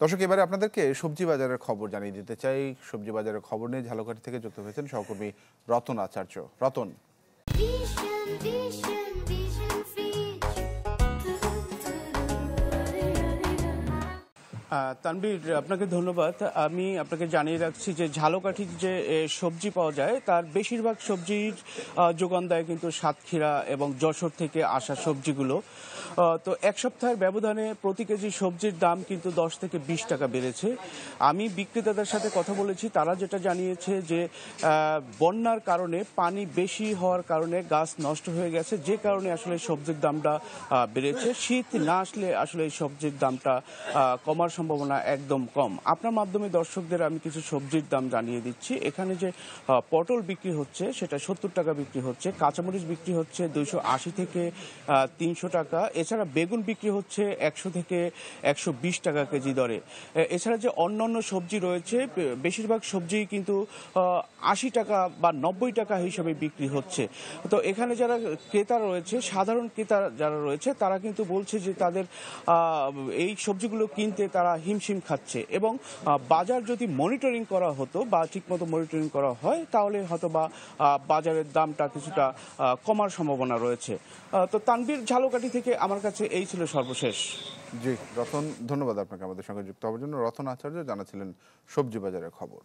দর্শক, এবারে আপনাদেরকে সবজি বাজারের খবর জানিয়ে দিতে চাই। সবজি বাজারের খবর নিয়ে ঝালকাঠি থেকে যুক্ত হয়েছেন সহকর্মী রতন আচার্য। রতন। তানভীর, আপনাকে ধন্যবাদ। আমি আপনাকে জানিয়ে রাখছি যে ঝালকাঠির যে সবজি পাওয়া যায় তার বেশিরভাগ সবজির যোগান দেয় কিন্তু সাতক্ষীরা এবং যশোর থেকে আসা সবজিগুলো। তো এক সপ্তাহের ব্যবধানে প্রতি কেজি সবজির দাম কিন্তু 10 থেকে 20 টাকা বেড়েছে। আমি বিক্রেতাদের সাথে কথা বলেছি, তারা যেটা জানিয়েছে যে বন্যার কারণে পানি বেশি হওয়ার কারণে গাছ নষ্ট হয়ে গেছে, যে কারণে আসলে সবজির দামটা বেড়েছে। শীত না আসলে আসলে এই সবজির দামটা কমার সম্ভাবনা একদম কম। আপনার মাধ্যমে দর্শকদের আমি কিছু সবজির দাম জানিয়ে দিচ্ছি। এখানে যে পটল বিক্রি হচ্ছে সেটা 70 টাকা বিক্রি হচ্ছে, কাঁচামরিচ বিক্রি হচ্ছে 280 থেকে 300 টাকা, এছাড়া বেগুন বিক্রি হচ্ছে 100 থেকে 120 টাকা কেজি দরে। এছাড়া যে অন্যান্য সবজি রয়েছে, বেশিরভাগ সবজি কিন্তু 80 টাকা বা 90 টাকা হিসেবে বিক্রি হচ্ছে। তো এখানে যারা ক্রেতা রয়েছে, সাধারণ ক্রেতা যারা রয়েছে, তারা কিন্তু বলছে যে তাদের এই সবজিগুলো কিনতে তারা হিমশিম খাচ্ছে এবং বাজার যদি মনিটরিং করা হতো বা ঠিকমতো মনিটরিং করা হয় তাহলে হয়তো বা বাজারের দামটা কিছুটা কমার সম্ভাবনা রয়েছে। তো তানভীর, ঝালকাঠি থেকে আমার কাছে এই ছিল সর্বশেষ। জি রতন, ধন্যবাদ আপনাকে আমাদের সঙ্গে যুক্ত হওয়ার জন্য। রতন আচার্য জানাচ্ছিলেন সবজি বাজারের খবর।